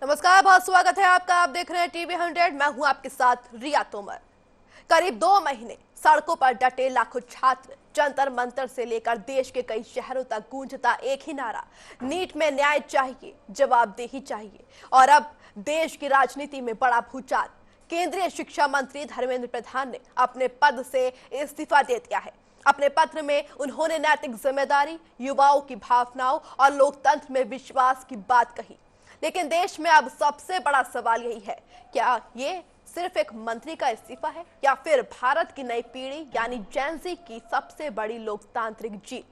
नमस्कार, बहुत स्वागत है आपका। आप देख रहे हैं टीवी 100। मैं हूं आपके साथ रिया तोमर। करीब 2 महीने सड़कों पर डटे लाखों छात्र, जंतर मंतर से लेकर देश के कई शहरों तक गूंजता एक ही नारा, नीट में न्याय चाहिए, जवाबदेही चाहिए। और अब देश की राजनीति में बड़ा भूचाल। केंद्रीय शिक्षा मंत्री धर्मेंद्र प्रधान ने अपने पद से इस्तीफा दे दिया है। अपने पत्र में उन्होंने नैतिक जिम्मेदारी, युवाओं की भावनाओं और लोकतंत्र में विश्वास की बात कही। लेकिन देश में अब सबसे बड़ा सवाल यही है, क्या ये सिर्फ एक मंत्री का इस्तीफा है या फिर भारत की नई पीढ़ी यानी जेन ज़ी की सबसे बड़ी लोकतांत्रिक जीत?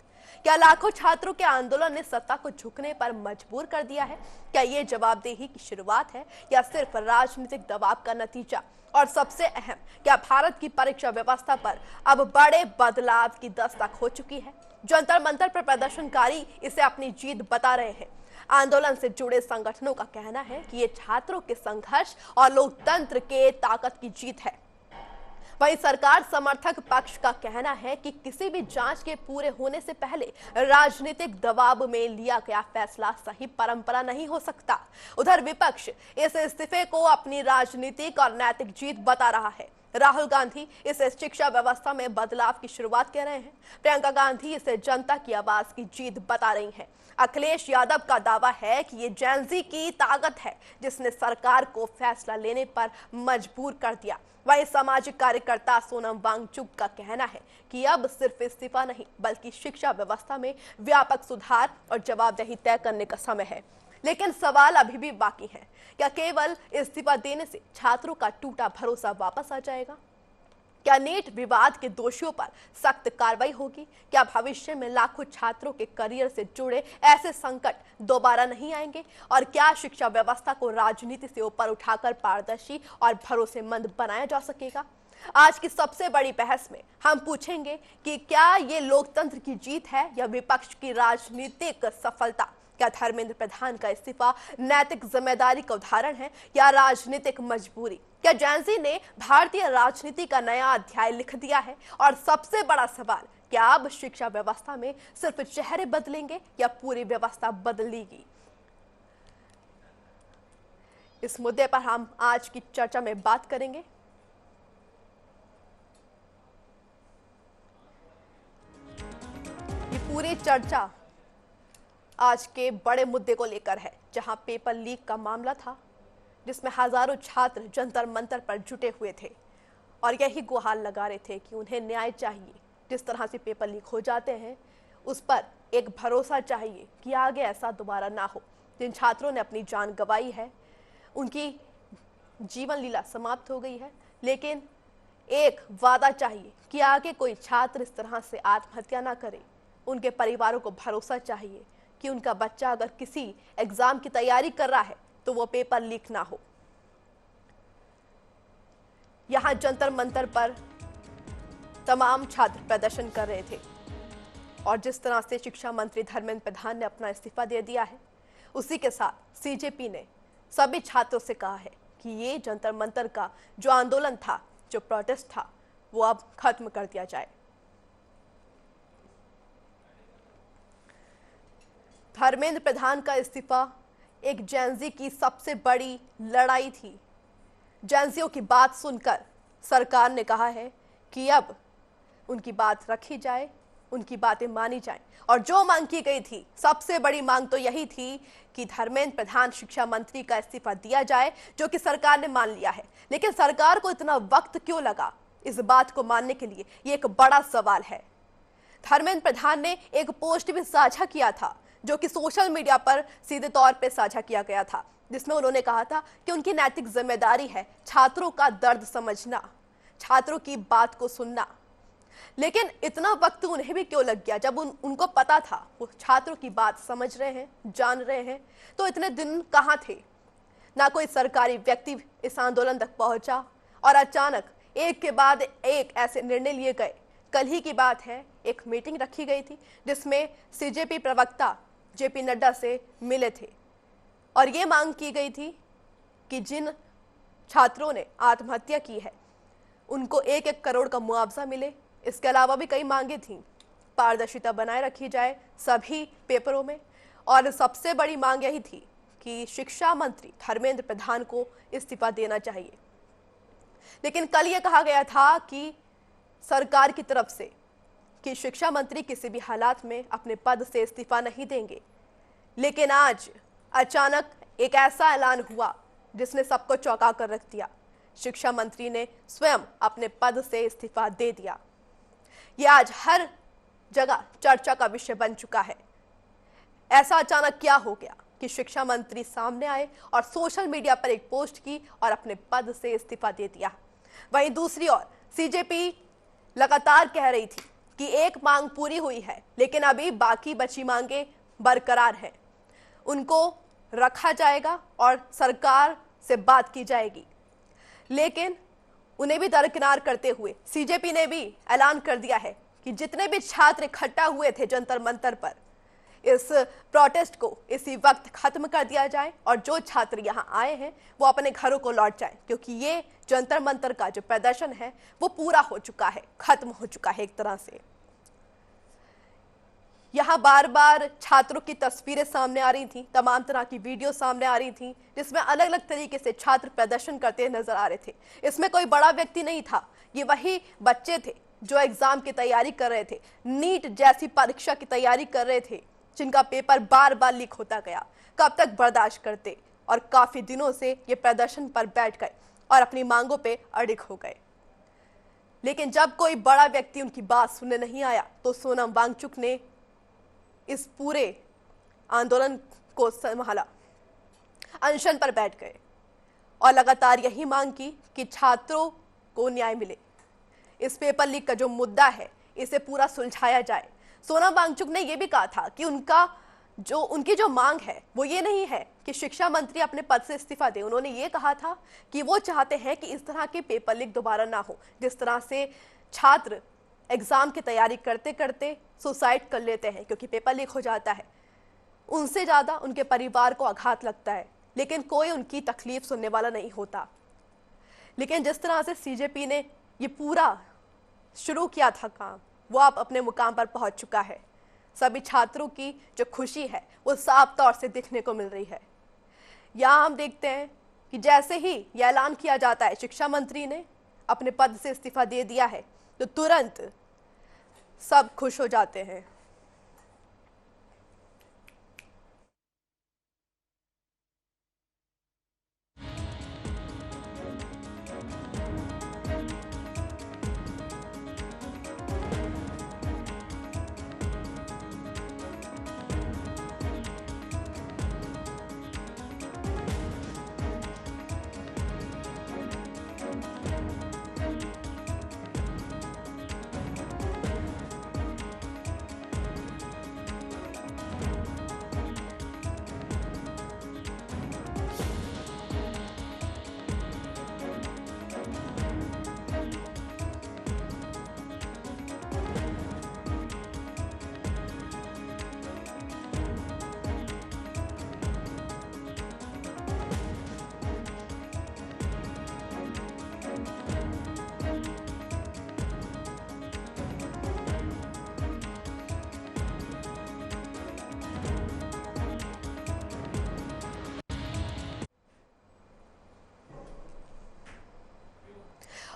क्या लाखों छात्रों के आंदोलन ने सत्ता को झुकने पर मजबूर कर दिया है? क्या ये जवाबदेही की शुरुआत है या सिर्फ राजनीतिक दबाव का नतीजा? और सबसे अहम, क्या भारत की परीक्षा व्यवस्था पर अब बड़े बदलाव की दस्तक हो चुकी है? जंतर मंतर पर प्रदर्शनकारी इसे अपनी जीत बता रहे हैं। आंदोलन से जुड़े संगठनों का कहना है कि ये छात्रों के संघर्ष और लोकतंत्र के ताकत की जीत है। वहीं सरकार समर्थक पक्ष का कहना है कि किसी भी जांच के पूरे होने से पहले राजनीतिक दबाव में लिया गया फैसला सही परंपरा नहीं हो सकता। उधर विपक्ष इस इस्तीफे को अपनी राजनीतिक और नैतिक जीत बता रहा है। राहुल गांधी इसे शिक्षा व्यवस्था में बदलाव की शुरुआत कह रहे हैं। प्रियंका गांधी इसे जनता की आवाज की जीत बता रही हैं। अखिलेश यादव का दावा है कि ये जेन ज़ी की ताकत है जिसने सरकार को फैसला लेने पर मजबूर कर दिया। वहीं सामाजिक कार्यकर्ता सोनम वांगचुक का कहना है कि अब सिर्फ इस्तीफा नहीं बल्कि शिक्षा व्यवस्था में व्यापक सुधार और जवाबदेही तय करने का समय है। लेकिन सवाल अभी भी बाकी है, क्या केवल इस्तीफा देने से छात्रों का टूटा भरोसा वापस आ जाएगा? क्या नीट विवाद के दोषियों पर सख्त कार्रवाई होगी? क्या भविष्य में लाखों छात्रों के करियर से जुड़े ऐसे संकट दोबारा नहीं आएंगे? और क्या शिक्षा व्यवस्था को राजनीति से ऊपर उठाकर पारदर्शी और भरोसेमंद बनाया जा सकेगा? आज की सबसे बड़ी बहस में हम पूछेंगे कि क्या ये लोकतंत्र की जीत है या विपक्ष की राजनीतिक सफलता? क्या धर्मेंद्र प्रधान का इस्तीफा नैतिक जिम्मेदारी का उदाहरण है या राजनीतिक मजबूरी? क्या जेन ज़ी ने भारतीय राजनीति का नया अध्याय लिख दिया है? और सबसे बड़ा सवाल, क्या अब शिक्षा व्यवस्था में सिर्फ चेहरे बदलेंगे या पूरी व्यवस्था बदलेगी? इस मुद्दे पर हम आज की चर्चा में बात करेंगे। ये पूरी चर्चा आज के बड़े मुद्दे को लेकर है, जहां पेपर लीक का मामला था जिसमें हजारों छात्र जंतर मंतर पर जुटे हुए थे और यही गुहार लगा रहे थे कि उन्हें न्याय चाहिए। जिस तरह से पेपर लीक हो जाते हैं उस पर एक भरोसा चाहिए कि आगे ऐसा दोबारा ना हो। जिन छात्रों ने अपनी जान गंवाई है उनकी जीवन लीला समाप्त हो गई है, लेकिन एक वादा चाहिए कि आगे कोई छात्र इस तरह से आत्महत्या ना करे। उनके परिवारों को भरोसा चाहिए कि उनका बच्चा अगर किसी एग्जाम की तैयारी कर रहा है तो वो पेपर लीक ना हो। यहां जंतर मंतर पर तमाम छात्र प्रदर्शन कर रहे थे और जिस तरह से शिक्षा मंत्री धर्मेंद्र प्रधान ने अपना इस्तीफा दे दिया है, उसी के साथ सीजेपी ने सभी छात्रों से कहा है कि ये जंतर मंतर का जो आंदोलन था, जो प्रोटेस्ट था, वो अब खत्म कर दिया जाए। धर्मेंद्र प्रधान का इस्तीफा एक जेन ज़ी की सबसे बड़ी लड़ाई थी। जेन ज़ियों की बात सुनकर सरकार ने कहा है कि अब उनकी बात रखी जाए, उनकी बातें मानी जाएं। और जो मांग की गई थी, सबसे बड़ी मांग तो यही थी कि धर्मेंद्र प्रधान शिक्षा मंत्री का इस्तीफा दिया जाए, जो कि सरकार ने मान लिया है। लेकिन सरकार को इतना वक्त क्यों लगा इस बात को मानने के लिए, ये एक बड़ा सवाल है। धर्मेंद्र प्रधान ने एक पोस्ट भी साझा किया था जो कि सोशल मीडिया पर सीधे तौर पे साझा किया गया था, जिसमें उन्होंने कहा था कि उनकी नैतिक जिम्मेदारी है छात्रों का दर्द समझना, छात्रों की बात को सुनना। लेकिन इतना वक्त उन्हें भी क्यों लग गया? जब उनको पता था वो छात्रों की बात समझ रहे हैं, जान रहे हैं, तो इतने दिन कहाँ थे? ना कोई सरकारी व्यक्ति इस आंदोलन तक पहुंचा और अचानक एक के बाद एक ऐसे निर्णय लिए गए। कल ही की बात है, एक मीटिंग रखी गई थी जिसमें सीजेपी प्रवक्ता जेपी नड्डा से मिले थे और ये मांग की गई थी कि जिन छात्रों ने आत्महत्या की है उनको 1-1 करोड़ का मुआवजा मिले। इसके अलावा भी कई मांगे थीं। पारदर्शिता बनाए रखी जाए सभी पेपरों में और सबसे बड़ी मांग यही थी कि शिक्षा मंत्री धर्मेंद्र प्रधान को इस्तीफा देना चाहिए, लेकिन कल यह कहा गया था कि सरकार की तरफ से कि शिक्षा मंत्री किसी भी हालात में अपने पद से इस्तीफा नहीं देंगे। लेकिन आज अचानक एक ऐसा ऐलान हुआ जिसने सबको चौंका कर रख दिया। शिक्षा मंत्री ने स्वयं अपने पद से इस्तीफा दे दिया। यह आज हर जगह चर्चा का विषय बन चुका है। ऐसा अचानक क्या हो गया कि शिक्षा मंत्री सामने आए और सोशल मीडिया पर एक पोस्ट की और अपने पद से इस्तीफा दे दिया। वहीं दूसरी ओर सीजेपी लगातार कह रही थी कि एक मांग पूरी हुई है, लेकिन अभी बाकी बची मांगे बरकरार हैं, उनको रखा जाएगा और सरकार से बात की जाएगी। लेकिन उन्हें भी दरकिनार करते हुए सीजेपी ने भी ऐलान कर दिया है कि जितने भी छात्र इकट्ठा हुए थे जंतर मंतर पर, इस प्रोटेस्ट को इसी वक्त खत्म कर दिया जाए और जो छात्र यहां आए हैं वो अपने घरों को लौट जाएं, क्योंकि ये जंतर मंतर का जो प्रदर्शन है वो पूरा हो चुका है, खत्म हो चुका है एक तरह से। यहां बार बार छात्रों की तस्वीरें सामने आ रही थी, तमाम तरह की वीडियो सामने आ रही थी, जिसमें अलग अलग तरीके से छात्र प्रदर्शन करते नजर आ रहे थे। इसमें कोई बड़ा व्यक्ति नहीं था, ये वही बच्चे थे जो एग्जाम की तैयारी कर रहे थे, नीट जैसी परीक्षा की तैयारी कर रहे थे, जिनका पेपर बार बार लीक होता गया। कब तक बर्दाश्त करते, और काफी दिनों से ये प्रदर्शन पर बैठ गए और अपनी मांगों पे अड़िग हो गए। लेकिन जब कोई बड़ा व्यक्ति उनकी बात सुनने नहीं आया तो सोनम वांगचुक ने इस पूरे आंदोलन को संभाला, अनशन पर बैठ गए और लगातार यही मांग की कि छात्रों को न्याय मिले। इस पेपर लीक का जो मुद्दा है इसे पूरा सुलझाया जाए। सोनम वांगचुक ने यह भी कहा था कि उनकी जो मांग है वो ये नहीं है कि शिक्षा मंत्री अपने पद से इस्तीफा दे। उन्होंने ये कहा था कि वो चाहते हैं कि इस तरह के पेपर लीक दोबारा ना हो, जिस तरह से छात्र एग्जाम की तैयारी करते करते सुसाइड कर लेते हैं क्योंकि पेपर लीक हो जाता है। उनसे ज्यादा उनके परिवार को आघात लगता है, लेकिन कोई उनकी तकलीफ सुनने वाला नहीं होता। लेकिन जिस तरह से सीजेपी ने ये पूरा शुरू किया था काम, वो अब अपने मुकाम पर पहुंच चुका है। सभी छात्रों की जो खुशी है वो साफ तौर से दिखने को मिल रही है। यहाँ हम देखते हैं कि जैसे ही यह ऐलान किया जाता है शिक्षा मंत्री ने अपने पद से इस्तीफा दे दिया है, तो तुरंत सब खुश हो जाते हैं।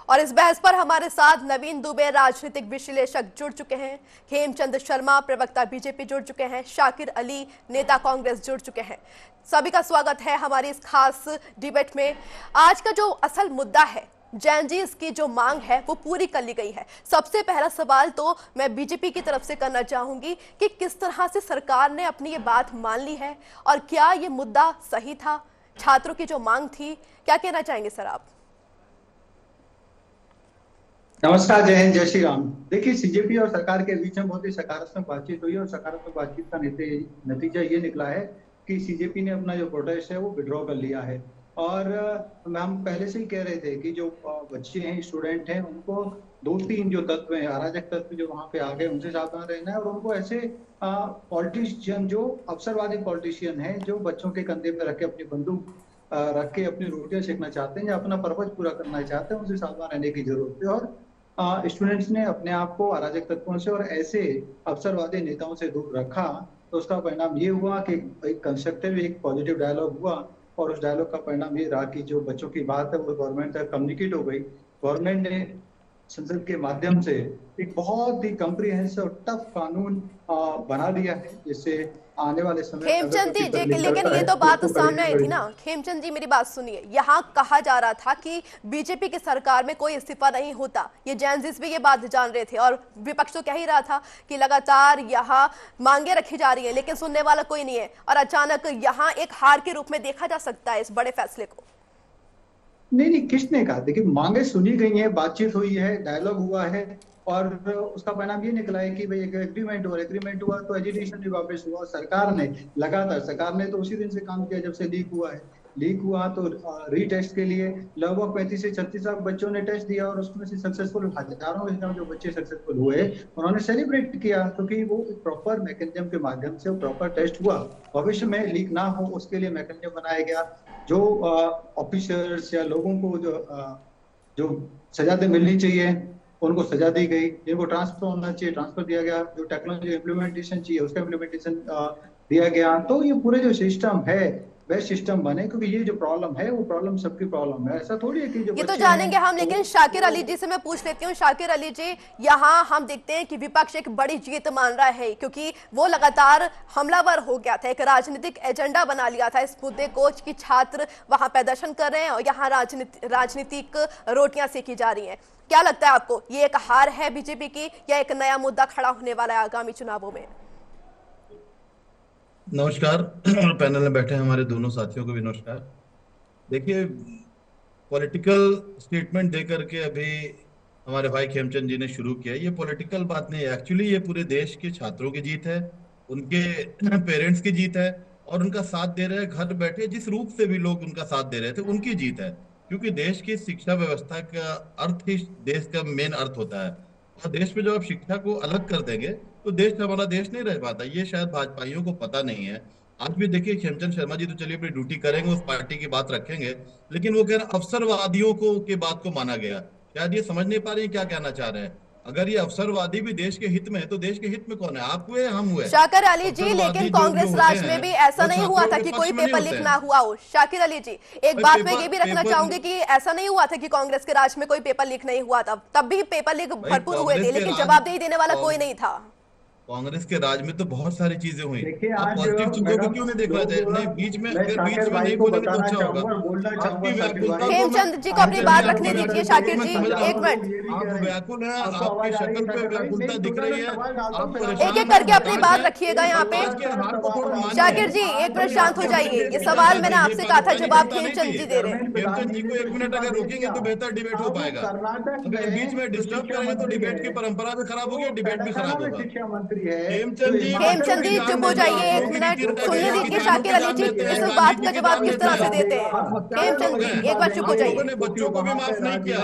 और इस बहस पर हमारे साथ नवीन दुबे राजनीतिक विश्लेषक जुड़ चुके हैं, हेमचंद शर्मा प्रवक्ता बीजेपी जुड़ चुके हैं, शाकिर अली नेता कांग्रेस जुड़ चुके हैं। सभी का स्वागत है हमारी इस खास डिबेट में। आज का जो असल मुद्दा है, जैनजीज की जो मांग है वो पूरी कर ली गई है। सबसे पहला सवाल तो मैं बीजेपी की तरफ से करना चाहूंगी कि किस तरह से सरकार ने अपनी ये बात मान ली है और क्या ये मुद्दा सही था, छात्रों की जो मांग थी, क्या कहना चाहेंगे सर आप? नमस्कार, जय हिंद, जय श्री राम। देखिए, सीजेपी और सरकार के बीच में बहुत ही सकारात्मक बातचीत हुई है और सकारात्मक बातचीत का नतीजा ये निकला है कि सीजेपी ने अपना जो प्रोटेस्ट है वो विड्रॉ कर लिया है। और हम पहले से ही कह रहे थे कि जो बच्चे हैं, स्टूडेंट हैं, उनको दो तीन जो तत्व हैं, अराजक तत्व जो वहां पे आ गए, उनसे सावधान रहना है। और उनको ऐसे पॉलिटिशियन, जो अवसरवादी पॉलिटिशियन है, जो बच्चों के कंधे पे रख के अपनी बंदूक रख के अपनी रोटियां सेकना चाहते हैं या अपना पर्पज पूरा करना चाहते हैं, उनसे सावधान रहने की जरूरत है। और स्टूडेंट्स ने अपने आप को अराजक तत्वों से और ऐसे अवसरवादी नेताओं से दूर रखा तो उसका परिणाम ये हुआ कि एक कंस्ट्रक्टिव एक पॉजिटिव डायलॉग हुआ, और उस डायलॉग का परिणाम ये रहा कि जो बच्चों की बात है वो गवर्नमेंट तक कम्युनिकेट हो गई। गवर्नमेंट ने संसद के माध्यम से एक बहुत ही कम्प्रिहेंसिव टफ कानून बना दिया है, जिससे आने वाले समय में अगर खेमचंद कोई पेपर लीक लेकिन करता ये है तो तो बात उसको सामने आई थी करेक्ट। ना। खेमचंद जी मेरी बात सुनिए, यहाँ कहा जा रहा था कि बीजेपी की सरकार में कोई इस्तीफा नहीं होता, ये जैनजिस भी ये बात जान रहे थे और विपक्ष तो कह ही रहा था कि लगातार यहाँ मांगे रखी जा रही है लेकिन सुनने वाला कोई नहीं है, और अचानक यहाँ एक हार के रूप में देखा जा सकता है इस बड़े फैसले को। नहीं नहीं, किसने कहा? देखिए, मांगे सुनी गई हैं, बातचीत हुई है, डायलॉग हुआ है, और उसका परिणाम ये निकला है कि भाई एक एग्रीमेंट हुआ तो एजुकेशन भी वापस हुआ। सरकार ने तो उसी दिन से काम किया जब से लीक हुआ तो रीटेस्ट के लिए लगभग 35 से 36 लाख बच्चों ने टेस्ट दिया, और उसमें से सक्सेसफुल हजारों में जो बच्चे सक्सेसफुल हुए उन्होंने सेलिब्रेट किया, क्योंकि वो एक प्रॉपर मैकेनिज्म के माध्यम से प्रॉपर टेस्ट हुआ। भविष्य में लीक ना हो उसके लिए मैकेनिज्म बनाया गया। जो ऑफिसर्स या लोगों को जो सजा मिलनी चाहिए उनको सजा दी गई, जिनको ट्रांसफर होना चाहिए ट्रांसफर दिया गया, जो टेक्नोलॉजी इम्प्लीमेंटेशन चाहिए उसका इम्प्लीमेंटेशन दिया गया। तो ये पूरे जो सिस्टम है बेस्ट सिस्टम बने, क्योंकि ये जो प्रॉब्लम है वो प्रॉब्लम सबकी प्रॉब्लम है। ऐसा थोड़ी है कि जो ये तो बच्चे जानेंगे हम, हैं लेकिन शाकिर अली जी से मैं पूछ लेती हूँ। शाकिर अली जी, यहाँ हम देखते हैं कि विपक्ष एक बड़ी जीत मान रहा है क्योंकि वो लगातार हमलावर हो गया था, एक राजनीतिक एजेंडा बना लिया था इस मुद्दे को कि छात्र वहां प्रदर्शन कर रहे हैं और यहाँ राजनीतिक रोटियां सेकी जा रही हैं। क्या लगता है आपको, ये एक हार है बीजेपी की या एक नया मुद्दा खड़ा होने वाला है आगामी चुनावों में? नमस्कार। पैनल में बैठे हमारे दोनों साथियों को भी नमस्कार। देखिए, पॉलिटिकल स्टेटमेंट दे करके अभी हमारे भाई खेमचंद जी ने शुरू किया। ये पॉलिटिकल बात नहीं है, एक्चुअली ये पूरे देश के छात्रों की जीत है, उनके पेरेंट्स की जीत है, और उनका साथ दे रहे हैं घर बैठे जिस रूप से भी लोग उनका साथ दे रहे थे उनकी जीत है। क्योंकि देश की शिक्षा व्यवस्था का अर्थ ही देश का मेन अर्थ होता है, और देश में जब आप शिक्षा को अलग कर देंगे तो देश हमारा देश नहीं रह पाता। ये शायद भाजपाइयों को पता नहीं है। आज भी देखिए, खेमचंद शर्मा जी तो चलिए अपनी ड्यूटी करेंगे, उस पार्टी की बात रखेंगे, लेकिन वो कह रहे अवसरवादियों को के बात को माना गया। शायद ये समझ नहीं पा रहे हैं क्या कहना चाह रहे हैं। अगर ये अवसरवादी भी देश के हित में है तो देश के हित में कौन है? आप हुए, हम हुए? शाकिर अली जी, अवसरवादी लेकिन जो कांग्रेस होते राज में हैं भी ऐसा वो नहीं हुआ था छात्रों कि के कोई पक्ष में नहीं पेपर होते लीक हैं। ना हुआ हो। शाकिर अली जी, एक भाई बात मैं ये भी रखना पेपर चाहूंगी कि ऐसा नहीं हुआ था कि कांग्रेस के राज में कोई पेपर लीक नहीं हुआ था, तब भी पेपर लीक भाई भरपूर हुए कांग्रेस थे, के लेकिन राज जवाबदेही देने वाला कोई कांग्रेस नहीं था। कांग्रेस के राज में तो बहुत सारी चीजें हुई। देखिए आप आज पॉजिटिव चीजों को मैडम क्यों नहीं देख रहे थे? लोग, नहीं, बीच में मैं अगर बीच शाकिर में भाई नहीं को बोलेंगे तो बताना अच्छा होगा। चाहूंगा और बोलना चाहूंगा आपकी शाकिर व्याकुलता भाई, को मैं खेमचंद जी को अपनी आज बात जब रखने मैं दीजिए। देखिए शाकिर मैं जी, समझ रहा एक हूँ, मिनट, ये भी कह आप रहे हैं। व्याकुल हैं, आपको आपकी आवाज आ रही है शक्ल पे शाकिर भाई? व्याकुलता नहीं, दिख दूसरा रही मैं है, सवाल डालता आप हूँ, फिर आप एक परेशान एक हैं, करके अपनी हताश बात हैं। रखिएगा यहाँ पे। आज के हार को थोड़ा शाकिर जी, मानिए। एक मिनट शांत हो जाइए। ये सवाल मैंने आपसे कहा था, जवाब खेमचंद जी दे रहे हैं। खेमचंद जी को एक मिनट अगर रोकेंगे तो बेहतर डिबेट हो अब पाएगा। कर्नाटक अगर बीच में में जो डिस्टर्ब शिक्षा करेंगे तो मंत्री डिबेट की है, परंपरा भी खराब होगी, तो डिबेट भी तेलंगाना खराब में होगा। शिक्षा मंत्री है खेमचंद जी खेमचंद जी ज्ञान चुप हो देते हैं, जाइए, एक आपको मिनट गिनती सुनने रखेंगे, दीजिए। किसानों शाकिर को अली ज्ञान जी, देते हैं, इस गांधी बात जी का की जवाब ज्ञान किस देते तरह से हैं। देते हैं? आप हत्यारे खेमचंद लोग जी, हैं। एक बार चुप हो आप जाइए। लोगों ने बच्चों को भी माफ नहीं किया।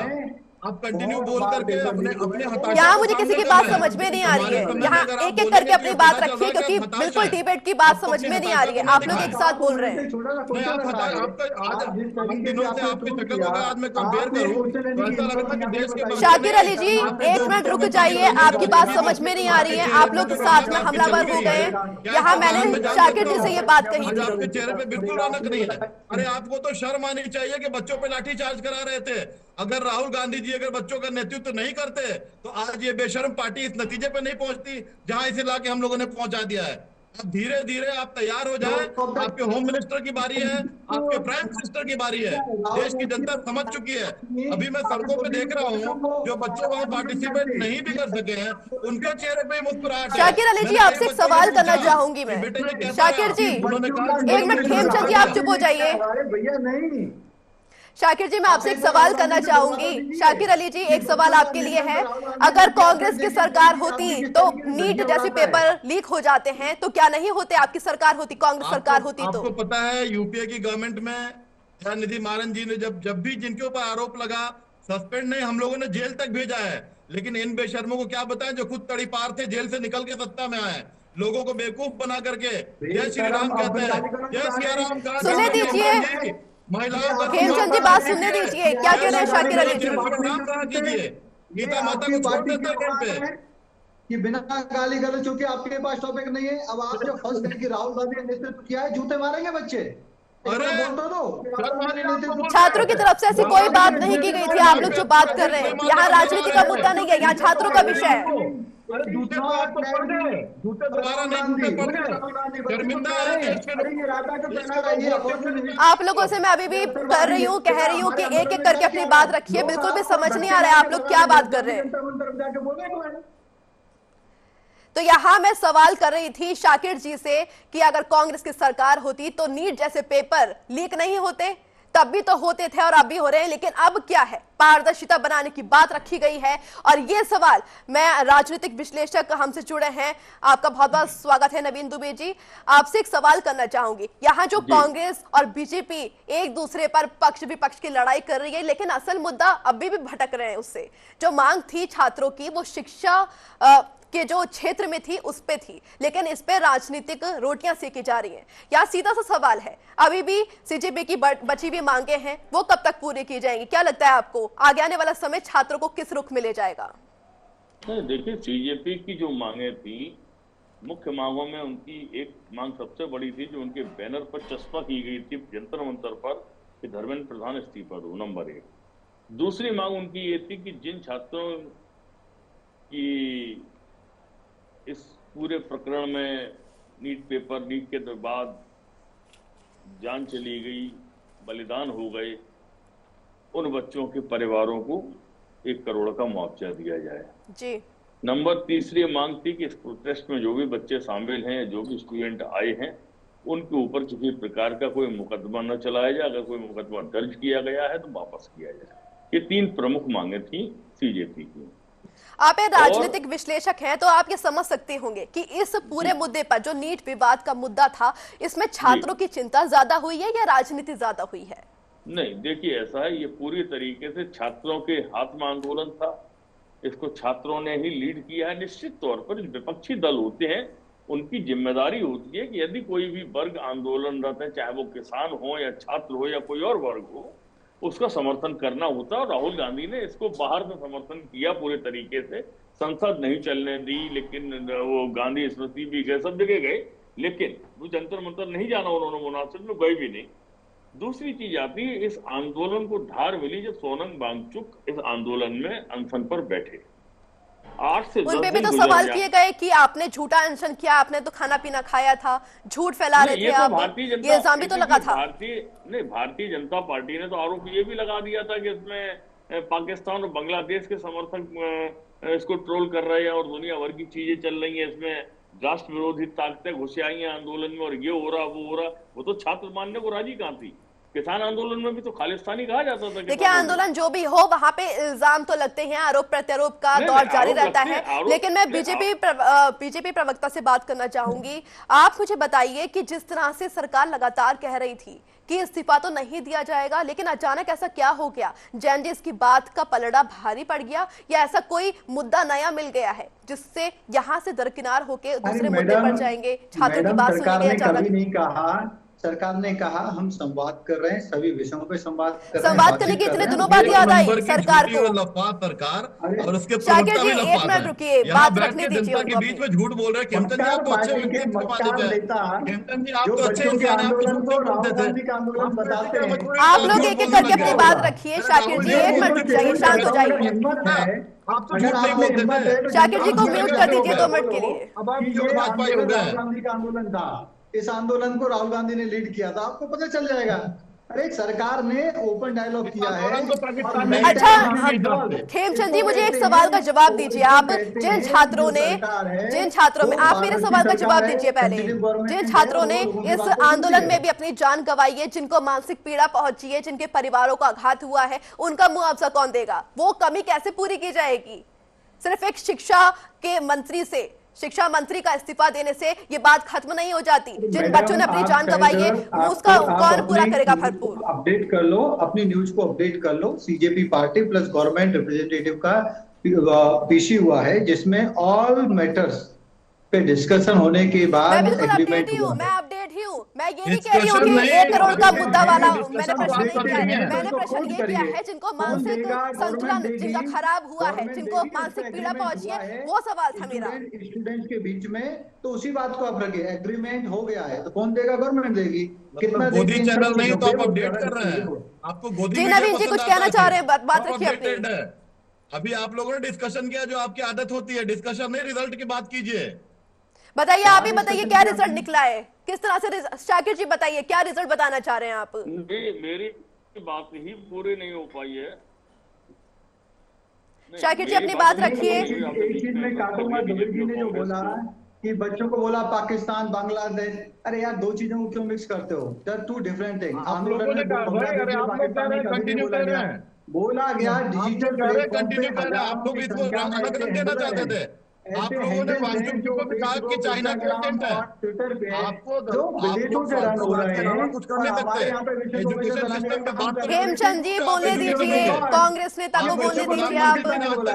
आप कंटिन्यू बोल करके अपने अपने हताशा यहाँ को मुझे किसी सामने की कर बात रहे हैं। समझ में नहीं आ रही हमारे है। समय में यहाँ अगर आप एक एक बोलेंगे करके कि अपनी ये बात पता चल रहा रखिए है कि क्योंकि आप हताश बिल्कुल हैं, डिबेट की बात आपको समझ अपनी में नहीं आ रही हताशा है। को ना आप लोग एक दिखाएं। साथ बोल रहे हैं। नहीं, आप हटा आपका आज आप जिस हम तरीके से दिनों से आपने आपकी ट्वीट शक्ल किया, को आज मैं कंपेयर आपने करूं क्वेश्चन तो एंड ऐसा लग रहा था कि आंसर देश के बताया। बच्चे शाकिर ने अली जी, आपने एक 2 मिनट रुपए रुक में चीजें जाइए। बनने आपकी की बात बात की समझ थी। में नहीं आ रही आपके है। चेहरे आप पे लोग जो साथ रौनक में आपकी हमलावर चली हो गई गए है, हैं। क्या यहाँ इसका मैंने कारण मैं जान शाकिर सकता जी हूँ? से ये बात कही आज थी। आपके चेहरे पे बिल्कुल रौनक नहीं है। अरे आपको तो शर्म आनी चाहिए कि बच्चों पे लाठी चार्ज करा रहे थे। अगर राहुल गांधी जी अगर बच्चों का नेतृत्व नहीं करते तो आज ये बेशर्म पार्टी इस नतीजे पे नहीं पहुंचती जहां इसे लाके हम लोगों ने पहुंचा दिया है। अब धीरे धीरे आप तैयार हो जाए। आपके होम मिनिस्टर की बारी है, आपके प्राइम मिनिस्टर की बारी है। देश की जनता समझ चुकी है। अभी मैं सड़कों पे देख रहा हूँ, जो बच्चे वहां पार्टिसिपेट नहीं भी कर सके हैं, उनके चेहरे पे मुस्कुराहट है। शाकिर अली जी, मैंने आपसे कई एक बच्चों सवाल से करना पूछा चाहूंगी कि मैं। बेटे ये कैसा शाकिर रहा? जी, उन्होंने कहा कि एक मिनट, खेमचंद जी आप चुप हो जाइए। भैया नहीं, शाकिर जी, मैं आपसे एक सवाल करना चाहूंगी। शाकिर अली जी, एक सवाल आपके लिए है। अगर कांग्रेस की सरकार होती तो नीट जैसे पेपर लीक हो जाते हैं तो क्या नहीं होते? आपकी सरकार होती, कांग्रेस सरकार होती तो? आपको पता है यूपीए की गवर्नमेंट में दयानिधि मारन जी ने जब भी जिनके ऊपर आरोप लगा, सस्पेंड नहीं, हम लोगों ने जेल तक भेजा है। लेकिन इन बेशर्मों को क्या बताएं जो खुद तड़ीपार थे, जेल से निकल के सत्ता में आए, लोगों को बेवकूफ बना करके जय श्री राम कहते हैं। जय श्री राम का सुनने दीजिए। महिलाओं का खेमचंद जी, बात सुनने दीजिए। क्या कह रहे हैं शाकिर अली जी? राम कहा कीजिए, गीता माता को छोड़ देते हैं कहीं पे। ये बिना गाली गलौज, चूंकि आपके पास टॉपिक नहीं है। अब आप जब फर्स्ट करें कि राहुल गांधी ने नेतृत्व किया है, जूते मारेंगे बच्चे। अरे छात्रों की तरफ से ऐसी कोई बात नहीं की गई थी। आप लोग जो बात कर रहे हैं, यहाँ राजनीति का मुद्दा नहीं है, यहाँ छात्रों का विषय है। आप लोगों से मैं अभी भी कर रही हूँ, कह रही हूँ कि एक एक करके अपनी बात रखिए। बिल्कुल भी समझ नहीं आ रहा है आप लोग क्या बात कर रहे हैं। तो यहाँ मैं सवाल कर रही थी शाकिर जी से कि अगर कांग्रेस की सरकार होती तो नीट जैसे पेपर लीक नहीं होते, तब भी तो होते थे और अब भी हो रहे हैं। लेकिन अब क्या है, पारदर्शिता बनाने की बात रखी गई है। और ये सवाल, मैं राजनीतिक विश्लेषक हमसे जुड़े हैं, आपका बहुत बहुत स्वागत है नवीन दुबे जी। आपसे एक सवाल करना चाहूंगी, यहाँ जो कांग्रेस और बीजेपी एक दूसरे पर पक्ष विपक्ष की लड़ाई कर रही है, लेकिन असल मुद्दा अभी भी भटक रहे हैं उससे। जो मांग थी छात्रों की, वो शिक्षा के जो क्षेत्र में थी उस पे थी, लेकिन इस पे राजनीतिक रोटियां सेकी जा रही हैं। यहाँ सीधा सा सवाल है, अभी भी सीजेपी की बची हुई मांगे हैं, वो कब तक पूरी की जाएंगी? क्या लगता है आपको, आगे आने वाला समय छात्रों को किस रुख में ले जाएगा? देखिए, सीजेपी की जो मांगे थी, मुख्य मांगों में उनकी एक मांग सबसे बड़ी थी, जो उनके बैनर पर चस्पा की गई थी जंतर मंतर पर, कि धर्मेंद्र प्रधान इस्तीफा दो, नंबर 1। दूसरी मांग उनकी ये थी कि जिन छात्रों की इस पूरे प्रकरण में नीट पेपर लीक के बाद जान चली गई, बलिदान हो गए, उन बच्चों के परिवारों को 1 करोड़ का मुआवजा दिया जाए जी। नंबर तीसरी मांग थी कि इस प्रोटेस्ट में जो भी बच्चे शामिल हैं, जो भी स्टूडेंट आए हैं, उनके ऊपर किसी प्रकार का कोई मुकदमा न चलाया जाए, अगर कोई मुकदमा दर्ज किया गया है तो वापस किया जाए। ये 3 प्रमुख मांगे थी सीजेपी की। आप एक राजनीतिक विश्लेषक हैं, तो आप ये समझ सकते होंगे कि इस पूरे मुद्दे पर, जो नीट विवाद का मुद्दा था, इसमें छात्रों की चिंता ज्यादा हुई है या राजनीति ज्यादा हुई है? नहीं, देखिए ऐसा है, ये पूरी तरीके से छात्रों के हाथ में आंदोलन था। इसको छात्रों ने ही लीड किया है। निश्चित तौर पर विपक्षी दल होते हैं, उनकी जिम्मेदारी होती है कि यदि कोई भी वर्ग आंदोलनरत है, चाहे वो किसान हो या छात्र हो या कोई और वर्ग हो, उसका समर्थन करना होता है। और राहुल गांधी ने इसको बाहर से समर्थन किया पूरे तरीके से। संसद नहीं चलने दी, लेकिन वो गांधी स्मृति भी गए, सब जगह गए, लेकिन वो जंतर मंतर नहीं जाना उन्होंने, मुनासिब में गए भी नहीं। दूसरी चीज आती है, इस आंदोलन को धार मिली जब सोनम वांगचुक इस आंदोलन में अनशन पर बैठे। 8 से 10 दिन भी तो सवाल किए गए कि आपने झूठा अनशन किया, आपने तो खाना पीना खाया था, झूठ फैला रहे थे आप, ये इल्जाम भी तो लगा था। भारतीय जनता पार्टी ने तो आरोप ये भी लगा दिया था कि इसमें पाकिस्तान और बांग्लादेश के समर्थक इसको ट्रोल कर रहे हैं और दुनिया भर की चीजें चल रही हैं, इसमें राष्ट्र विरोधी ताकतें घुस आई हैं आंदोलन में, और ये हो रहा वो हो रहा। वो तो छात्र मानने को राजी कहाँ थी? किसान आंदोलन में भी तो खालिस्तानी कहा जाता था। देखिए, आंदोलन जो भी हो, वहां पे इल्जाम तो लगते हैं, आरोप प्रत्यारोप का दौर जारी रहता है। लेकिन मैं बीजेपी प्रवक्ता से बात करना चाहूंगी। आप मुझे बताइए कि जिस तरह से सरकार लगातार कह रही थी कि इस्तीफा तो नहीं दिया जाएगा, लेकिन अचानक ऐसा क्या हो गया? जैन की बात का पलड़ा भारी पड़ गया, या ऐसा कोई मुद्दा नया मिल गया है जिससे यहाँ से दरकिनार होके दूसरे मुद्दे पर जाएंगे? छात्रों की बात सुनिए अचानक। सरकार ने कहा हम संवाद कर रहे हैं, सभी विषयों पे संवाद कर रहे हैं। संवाद करने की इतने दिनों बाद याद आई सरकार को। सरकार और उसके शाकिर जी, 1 मिनट रुकिए, बात रखने दीजिए। जनता के बीच में झूठ बोल रहे हैं। खेमचंद जी, आप तो अच्छे व्यक्ति हैं, खेमचंद जी आप तो अच्छे इंसान हैं, आप तो झूठ बोलते थे। आप लोग एक एक करके अपनी बात रखिए। शाकिर जी 1 मिनट रुक जाइए, शांत हो जाइए। आप तो झूठ नहीं बोलते थे। शाकिर जी को म्यूट कर दीजिए 2 मिनट के लिए। अब आप भाजपा हो गए। गांधी का आंदोलन था, इस आंदोलन को राहुल गांधी ने लीड किया था, आपको पता चल जाएगा। अरे सरकार ने ओपन डायलॉग किया है। अच्छा खेमचंद जी, मुझे एक सवाल का जवाब दीजिए। आप जिन छात्रों में आप मेरे सवाल का जवाब दीजिए पहले। जिन छात्रों ने इस आंदोलन में भी अपनी जान गंवाई है, जिनको मानसिक पीड़ा पहुंची है, जिनके परिवारों को आघात हुआ है, उनका मुआवजा कौन देगा? वो कमी कैसे पूरी की जाएगी? सिर्फ एक शिक्षा मंत्री का इस्तीफा देने से ये बात खत्म नहीं हो जाती। जिन बच्चों ने अपनी जान गंवाई है, उसका कौन पूरा करेगा भरपूर? अपडेट कर लो, अपनी न्यूज को अपडेट कर लो। CJP party plus government representative का पीसी हुआ है, जिसमें ऑल मैटर्स पे डिस्कशन होने के बाद मैं अपडेट ही हूँ। हूँ, मैं ये नहीं कह रही हूँ कि 1 करोड़ का मुद्दा वाला मैंने प्रश्न नहीं किया है। मैंने प्रश्न ये किया है जिनको मानसिक संतुलन जिनका खराब हुआ है, जिनको मानसिक पीड़ा पहुंची है, वो सवाल था मेरा। स्टूडेंट्स के बीच में, तो उसी बात को आप रखिए, एग्रीमेंट हो गया है तो कौन देगा? गवर्नमेंट देगी। कितना गोदी चैनल नहीं तो आप अपडेट कर रहे हैं, आपको गोदी जी नवीन जी कुछ कहना चाह रहे हैं, बात रखिए अपनी। अभी आप लोगों ने डिस्कशन किया, जो आपकी आदत होती है, डिस्कशन नहीं, रिजल्ट की बात कीजिए। बताइए, आप ही बताइए क्या रिजल्ट निकला है, किस तरह से? शाकिर जी बताइए क्या रिजल्ट बताना चाह रहे हैं आप? मेरी बात ही पूरी नहीं हो पाई है। शाकिर जी अपनी बात रखिए। एक चीज में काटूंगा, दुबे जी ने जो बोला कि बच्चों को बोला पाकिस्तान बांग्लादेश, अरे यार दो चीजों को क्यों मिक्स करते हो? दर टू डिफरेंट थिंग। आंदोलन में कंटिन्यू कर रहे हैं, बोला गया डिजिटल कंटिन्यू कर रहे हैं। आप लोग इसको अलग अलग देना चाहते थे। आप लोगों ने वांगचुक को भी कहा कि चाइना के एजेंट है। आपको कुछ कर नहीं सकते। एजुकेशन सिस्टम पे बात करें। हेमचंद जी बोलने दीजिए, कांग्रेस नेता को बोलने दीजिए। आप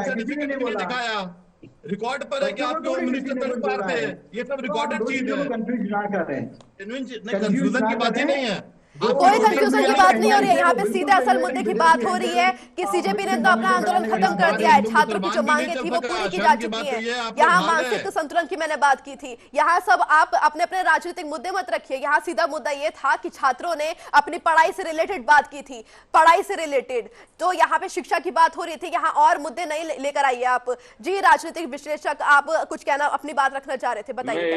सर्टिफिकेट भी दिखाया, रिकॉर्ड पर है कि आपके होम मिनिस्टर तक पार थे। ये सब रिकॉर्डेड चीज है। कंफ्यूजन की बात ही नहीं है। कोई कंफ्यूजन की बात नहीं हो रही है, यहाँ पे सीधे असल मुद्दे की बात हो रही है कि सीजेपी ने तो अपना आंदोलन खत्म कर दिया है। छात्रों की जो मांगे थी वो पूरी की जा चुकी है। यहाँ मानसिक संतुलन की मैंने बात की थी। यहाँ सब आप अपने अपने राजनीतिक मुद्दे मत रखिए। यहाँ सीधा मुद्दा ये था कि छात्रों ने अपनी पढ़ाई से रिलेटेड बात की थी, पढ़ाई से रिलेटेड। तो यहाँ पे शिक्षा की बात हो रही थी, यहाँ और मुद्दे नहीं लेकर आइए आप। जी राजनीतिक विश्लेषक, आप कुछ कहना, अपनी बात रखना चाह रहे थे, बताइए। मैं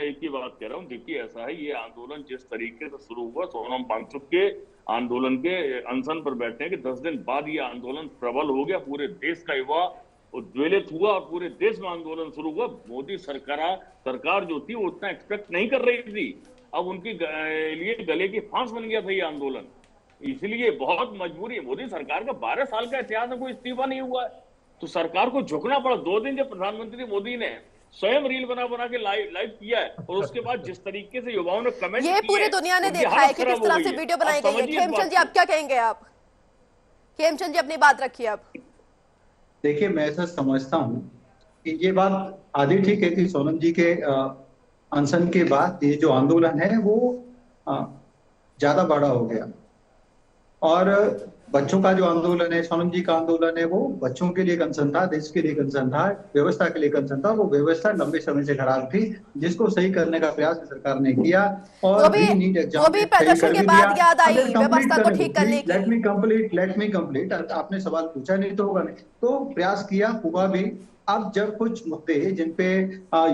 एक ही बात कह रहा हूँ। देखिए ऐसा है, ये आंदोलन जिस तरीके से शुरू हुआ, सोनम वांगचुक के आंदोलन के अनशन पर बैठने के 10 दिन बाद ये आंदोलन प्रबल हो गया। पूरे देश का युवा उद्वेलित हुआ और पूरे देश में आंदोलन शुरू हुआ। मोदी सरकार जो थी वो उतना एक्सपेक्ट नहीं कर रही थी। अब उनके लिए गले की फांस बन गया था ये आंदोलन। इसलिए बहुत मजबूरी है। मोदी सरकार का 12 साल का इतिहास में कोई इस्तीफा नहीं हुआ है, तो सरकार को झुकना पड़ा। 2 दिन जब प्रधानमंत्री मोदी ने स्वयं रील बना के लाइव किया है, और उसके बाद जिस तरीके से युवाओं ने कमेंट ये पूरी दुनिया ने देखा है कि किस तरह से वीडियो बनाई गई है। खेमचंद जी आप क्या कहेंगे? आप खेमचंद जी अपनी बात रखिए। आप देखिए, मैं ऐसा समझता हूँ कि ये बात आधी ठीक है कि सोनम जी के अनशन के बाद ये जो आंदोलन है वो ज्यादा बड़ा हो गया, और बच्चों का जो आंदोलन है, सोनम जी का आंदोलन है, वो बच्चों के लिए कंसर्न था, देश के लिए कंसर्न था, व्यवस्था के लिए कंसर्न था। वो व्यवस्था लंबे समय से खराब थी, जिसको सही करने का प्रयास सरकार ने किया। और वो भी प्रदर्शन के बाद याद आई व्यवस्था को ठीक करने की। Let me complete. आपने सवाल पूछा नहीं तो होगा नहीं, तो प्रयास किया, हुआ भी। अब जब कुछ मुद्दे जिनपे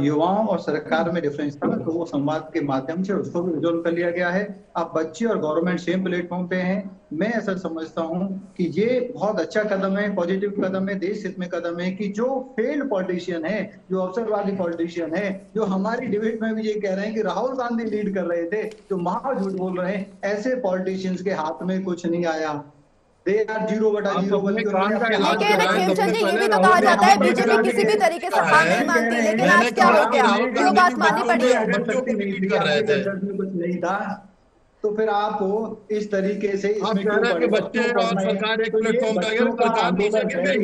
युवाओं और सरकार में डिफरेंस था, तो वो संवाद के माध्यम से उसको भी रिजोल्व कर लिया गया है। अब बच्चे और गवर्नमेंट सेम प्लेटफॉर्म पे हैं। मैं ऐसा समझता हूं कि ये बहुत अच्छा कदम है, पॉजिटिव कदम है, देश हित में कदम है कि जो फेल्ड पॉलिटिशियन है, जो अवसरवादी पॉलिटिशियन है, जो हमारी डिबेट में भी ये कह रहे हैं कि राहुल गांधी लीड कर रहे थे, जो महा झूठ बोल रहे हैं, ऐसे पॉलिटिशियंस के हाथ में कुछ नहीं आया। लेकिन खेमचंद जी ये भी तो कहा जाता है बीजेपी किसी भी तरीके से हार नहीं मानती, लेकिन आज क्या हो गया? जो बात माननी पड़ी है। कुछ नहीं था, तो फिर आप इस तरीके से बच्चे और सरकार एक प्लेटफॉर्म पे सरकार नीचे गिर गई।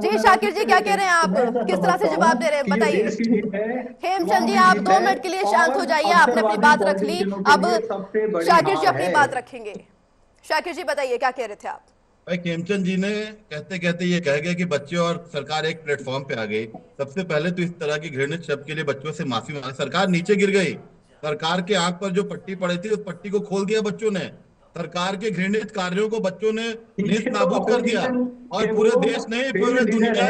जी शाकिर जी क्या कह रहे हैं आप? किस तरह से जवाब दे रहे हैं, बताइए। हेमचंद जी आप 2 मिनट के लिए शांत हो जाइए, आपने अपनी बात रख ली। अब शाकिर जी अपनी बात रखेंगे। शाकिर जी बताइए क्या कह रहे थे आप? भाई खेमचंद जी ने कहते कहते ये कह गए कि बच्चे और सरकार एक प्लेटफॉर्म पे आ गई। सबसे पहले तो इस तरह की घृणित शब्द के लिए बच्चों से माफी मांगी। सरकार नीचे गिर गई। सरकार के आंख पर जो पट्टी पड़ी थी उस पट्टी को खोल दिया बच्चों ने। सरकार के घृणित कार्यों को बच्चों ने नेस्त नाबूद कर दिया, और पूरे देश ने, पूरे दुनिया के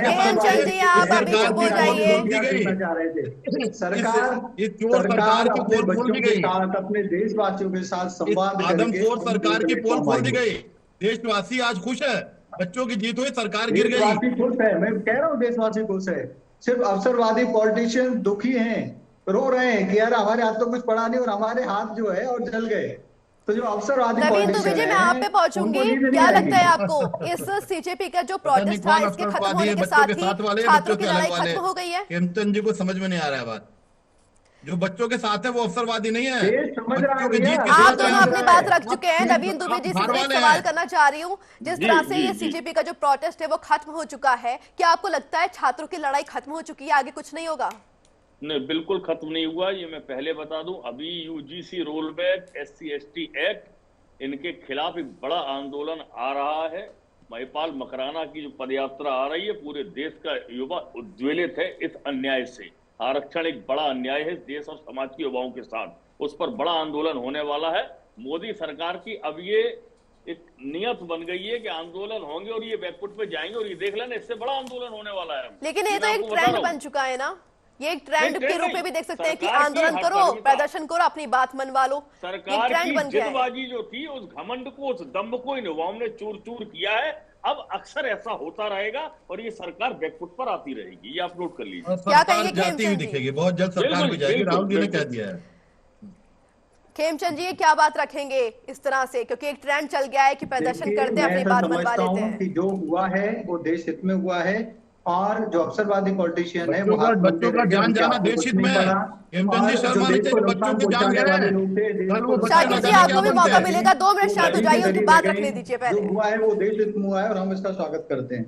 सरकार की पोल खोल दी गई। अपने देशवासियों के साथ संवाद, आदमखोर सरकार की पोल खोल दी गई। देशवासी आज खुश है, बच्चों की जीत हुई, सरकार गिर गई। खुश है, मैं कह रहा हूँ देशवासी खुश है। सिर्फ अवसरवादी पॉलिटिशियन दुखी हैं, रो रहे हैं कि यार हमारे हाथ तो कुछ पड़ा नहीं और हमारे हाथ जो है और जल गए। तो जो अवसरवादी नवीन दुबे जी मैं आप पे पहुंचूंगी। क्या लगता है आपको इस सीजेपी का जो प्रोटेस्ट था इसके खत्म होने के साथ ही छात्रों की लड़ाई खत्म हो गई है? हेमचंद जी को समझ में नहीं आ रहा है बात। जो बच्चों के साथ है वो अवसरवादी नहीं है। आप दोनों अपनी बात रख चुके हैं। नवीन दुबे जी से एक सवाल करना चाह रही हूँ। जिस तरह से ये सीजेपी का जो प्रोटेस्ट है वो खत्म हो चुका है, क्या आपको लगता है छात्रों की लड़ाई खत्म हो चुकी है, आगे कुछ नहीं होगा? नहीं, बिल्कुल खत्म नहीं हुआ। ये मैं पहले बता दूं, अभी UGC roll back, SC/ST act, इनके खिलाफ एक बड़ा आंदोलन आ रहा है। महिपाल मकराना की जो पदयात्रा आ रही है, पूरे देश का युवा उद्वेलित है इस अन्याय से। आरक्षण एक बड़ा अन्याय है देश और समाज के युवाओं के साथ, उस पर बड़ा आंदोलन होने वाला है। मोदी सरकार की अब ये एक नियत बन गई है कि आंदोलन होंगे और ये बैकफुट पे जाएंगे, और ये देख लेना, इससे बड़ा आंदोलन होने वाला है। लेकिन ये तो मैं एक आपको बता ट्रेंड रहा हूं। बन चुका है ना, ये एक ट्रेंड नहीं, के ट्रेंड रूप में भी नहीं। देख सकते हैं कि सरकार की आंदोलन करो, हठधर्मिता, प्रदर्शन करो, अपनी बात मनवा लो। ये सरकार ट्रेंड की बन गया है। जिदबाजी जो थी, उस घमंड को, उस दम्भ को इन युवाओं ने चूर चूर किया है। अब अक्सर ऐसा होता रहेगा और ये सरकार बैकफुट पर आती रहेगी, ये आप नोट कर लीजिए। और क्या सरकार कहेंगे जाती हुई खेमचंद जी? दिखेगी, बहुत जल्द सरकार बिल्कुल, भी जाएगी, बिल्कुल, राहुल जी ने बिल्कुल। कह दिया है। खेमचंद जी, ये क्या बात रखेंगे इस तरह से, क्योंकि एक ट्रेंड चल गया है कि प्रदर्शन देखिए, करते हैं, मैं अपनी ऐसा बात मनवा समझता लेते हूँ हैं। कि जो हुआ है वो देश हित में हुआ है, और जो अवसरवादी पॉलिटिशियन है वो हाथ बच्चों बनते का रहेंगे, जान उनके जाना हाथ में देश कुछ हित नहीं में है। पड़ा। हेमचंद जी और जो शर्मा नहीं देश को चाहिए, नुकसान बच्चों की जान पहुंचाने गए वाले हैं। लोग थे, देश कल को वो नुकसान बच्चे शाकिब जी, बचाने आपको क्या भी बनते मौका हैं? मिलेगा, 2 मिनट वो शांत हो बड़ी जाइए, के उनकी करीब बात रह रखने गई। दीजिए जो पहले। हुआ है वो देश हित में हुआ है और हम इसका स्वागत करते हैं।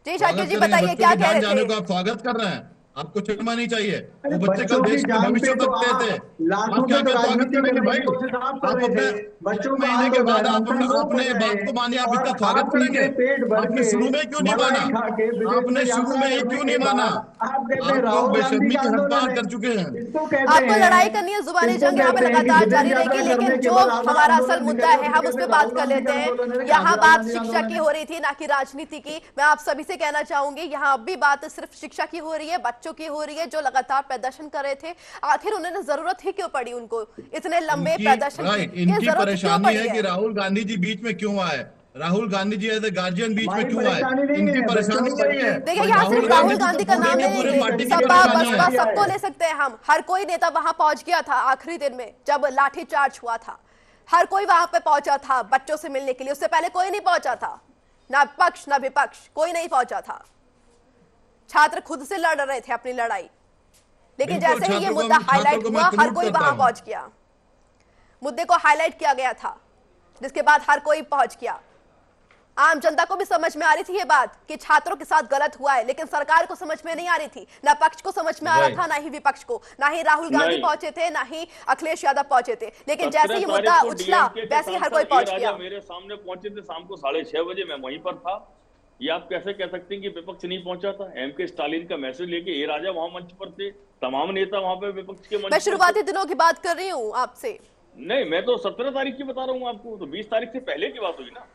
जी शाकिब स्वागत जी, करेंगे, बताइए बच्चों क्या की कह जान रहे जाने थे? को आप स्वागत कर रहे हैं, आपको शर्मा नहीं चाहिए। अरे वो बच्चे कल बच्चों की देश के जान भविष्य पे तो सकते थे। आप लाखों आप क्या पे तो क्या स्वागत राजनीति करेंगे करने भाई? की कोशिश आप कर आप रहे अपने थे। बच्चों 1 का महीने हाथ के तो बाद आप मंथन वो अपने कर रहे बात को मानिए, आप और इसका स्वागत आप पी करेंगे। के पेट भर आपने के शुरू में क्यों नहीं माना? मलाई खा के विदेश में आपने शुरू यात्रा में ही करने क्यों के नहीं माना? बाद आप कहते हैं आप लोग राहुल गांधी बेशर्मी का की आंदोलन हड़ताल है। कर चुके हैं। इसको कहते आपको हैं, लड़ाई करनी है, जुबानी इसको जंग यहाँ पे कहते हैं कि लगातार विदेश जारी यात्रा रहेगी, करने लेकिन के जो बाद आप हमारा आंदोलन असल नहीं मुद्दा कर रहे है हो, हम तो उस पर कहते हैं बात राहुल कर गांधी लेते का हैं। आंदोलन है। यहाँ राहुल बात गांधी शिक्षा आंदोलन की है। हो रही थी, ना कि राजनीति की। मैं आप सभी से कहना चाहूंगी, यहाँ अब भी बात सिर्फ शिक्षा की हो रही है, बच्चों की हो रही है, जो लगातार प्रदर्शन कर रहे थे। आखिर उन्हें जरूरत ही क्यों पड़ी, उनको इतने लंबे प्रदर्शन की इनकी जरूरत क्यों परेशानी पड़ी है कि है? राहुल गांधी जी बीच में क्यों आए, Rahul Gandhi ji as a guardian बीच में हमारी क्यों आए, परेशानी नहीं इनकी है, परेशानी यही है। देखिए, यहाँ राहुल सिर्फ गांधी राहुल जी गांधी तो का पूरे नाम के नहीं पूरे लेंगे, पार्टी की सपा परेशानी बसपा है। सबको ले सकते हैं हम। हर कोई नेता वहां पहुंच गया था आखिरी दिन में जब लाठीचार्ज हुआ था। हर कोई वहां पे पहुंचा था बच्चों से मिलने के लिए, उससे पहले कोई नहीं पहुंचा था, ना पक्ष ना विपक्ष, कोई नहीं पहुंचा था। छात्र खुद से लड़ रहे थे अपनी लड़ाई, लेकिन बिल्कुल, जैसे ही ये छात्रों को मुद्दा छात्रों हाईलाइट को मैं हुआ, हर सल्यूट कोई करता वहां हूं। पहुंच गया, मुद्दे को हाईलाइट किया गया था, जिसके बाद हर कोई पहुंच गया। आम जनता को भी समझ में आ रही थी ये बात कि छात्रों के साथ गलत हुआ है, लेकिन सरकार को समझ में नहीं आ रही थी। ना पक्ष को समझ में आ रहा था, ना ही विपक्ष को, ना ही राहुल गांधी नहीं। पहुंचे थे, ना ही अखिलेश यादव पहुंचे थे। लेकिन 17 जैसे ही तारीख मुद्दा को उछला, DMK के वैसे ही हर सांसद कोई ए पहुंच राजा गया। मेरे सामने पहुंचे थे शाम को 6:30 बजे, मैं वहीं पर था। ये आप कैसे कह सकते हैं कि विपक्ष नहीं पहुंचा था? MK स्टालिन का मैसेज लेके ए राजा वहां मंच पर थे, तमाम नेता वहां पे विपक्ष के मंच मैं पर थे। शुरुआती दिनों की बात कर रही हूँ आपसे। नहीं, मैं तो 17 तारीख की बता रहा हूँ आपको, तो 20 तारीख से पहले की बात हुई ना।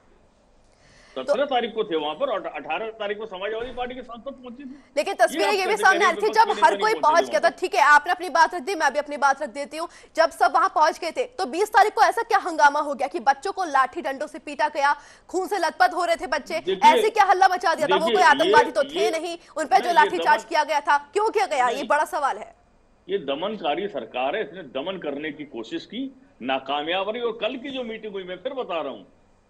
17 तारीख को थे वहां पर और 18 तारीख को समाजवादी पार्टी के सांसद पहुंचे थे। लेकिन तस्वीरें ये भी सामने आ रही थी, जब हर कोई पहुंच गया था। ठीक है, आपने अपनी बात रख दी, मैं भी अपनी बात रख देती हूँ। जब सब वहां पहुंच गए थे, तो 20 तारीख को ऐसा क्या हंगामा हो गया कि बच्चों को लाठी डंडों से पीटा गया, खून से लथपथ हो रहे थे बच्चे? ऐसे क्या हल्ला मचा दिया था? वो कोई आतंकवादी तो थे नहीं, उन पर जो लाठीचार्ज किया गया था, क्यों किया गया? ये बड़ा सवाल है। ये दमनकारी सरकार है, इसने दमन करने की कोशिश की, नाकामयाब रही। और कल की जो मीटिंग हुई, मैं फिर बता रहा हूं,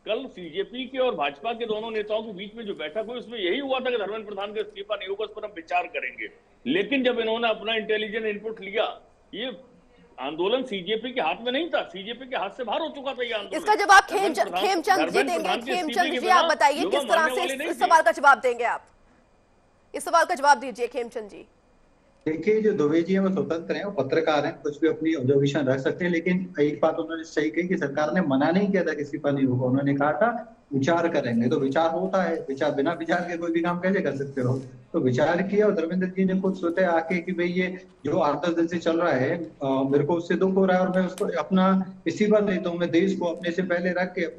कल CJP के और भाजपा के दोनों नेताओं के बीच में जो बैठक हुई, उसमें यही हुआ था कि धर्मेंद्र प्रधान का इस्तीफा नहीं होगा, उस पर हम विचार करेंगे। लेकिन जब इन्होंने अपना इंटेलिजेंट इनपुट लिया, ये आंदोलन CJP के हाथ में नहीं था, CJP के हाथ से बाहर हो चुका था ये आंदोलन। इसका जवाब खेमचंद जी देंगे। खेमचंद जी, आप बताइए किस तरह से इस सवाल का जवाब देंगे आप? इस सवाल का जवाब दीजिए खेमचंद जी। देखिए, जो दुबे जी हैं वो स्वतंत्र हैं, वो पत्रकार हैं, कुछ भी अपनी ऑब्जर्वेशन रख सकते हैं। लेकिन एक बात उन्होंने सही कही कि सरकार ने मना नहीं किया था किसी पर नहीं होगा, उन्होंने कहा था विचार करेंगे। तो विचार होता है, विचार बिना विचार के कोई भी काम कैसे कर सकते हो? तो विचार किया और धर्मेंद्र जी ने खुद सोचे आके कि भाई ये जो 8-10 दिन से चल रहा है, मेरे को उससे दुख हो रहा है और मैं उसको अपना इस्तीफा देता हूँ। मैं देश को अपने से पहले रख के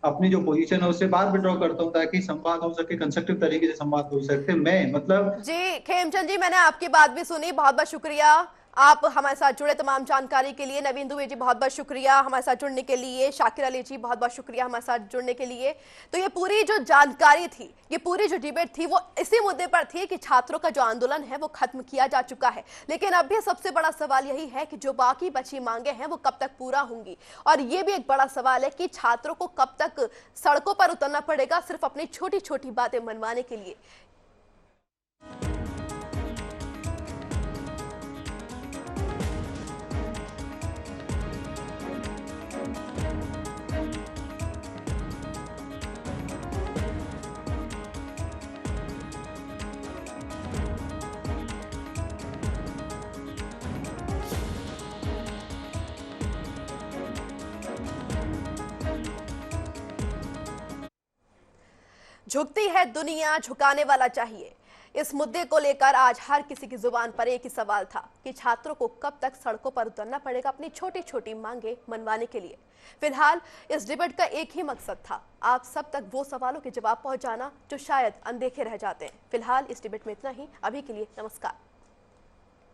अपनी जो पोजीशन है उससे बाहर विड्रॉ करता हूँ, ताकि संवाद हो सके, कंस्ट्रक्टिव तरीके से संवाद हो सके। मैं मतलब जी खेमचंद जी, मैंने आपकी बात भी सुनी, बहुत बहुत शुक्रिया आप हमारे साथ जुड़े तमाम जानकारी के लिए। नवीन दुबे जी, बहुत बहुत शुक्रिया हमारे साथ जुड़ने के लिए। शाकिर अली जी, बहुत बहुत शुक्रिया हमारे साथ जुड़ने के लिए। तो ये पूरी जो जानकारी थी, ये पूरी जो डिबेट थी, वो इसी मुद्दे पर थी कि छात्रों का जो आंदोलन है वो खत्म किया जा चुका है। लेकिन अब भी सबसे बड़ा सवाल यही है कि जो बाकी बची मांगे हैं वो कब तक पूरा होंगी। और ये भी एक बड़ा सवाल है कि छात्रों को कब तक सड़कों पर उतरना पड़ेगा सिर्फ अपनी छोटी छोटी बातें मनवाने के लिए। झुकती है दुनिया, झुकाने वाला चाहिए। इस मुद्दे को लेकर आज हर किसी की जुबान पर एक ही सवाल था कि छात्रों को कब तक सड़कों पर उतरना पड़ेगा अपनी छोटी छोटी मांगे मनवाने के लिए। फिलहाल इस डिबेट का एक ही मकसद था, आप सब तक वो सवालों के जवाब पहुंचाना जो शायद अनदेखे रह जाते हैं। फिलहाल इस डिबेट में इतना ही। अभी के लिए नमस्कार।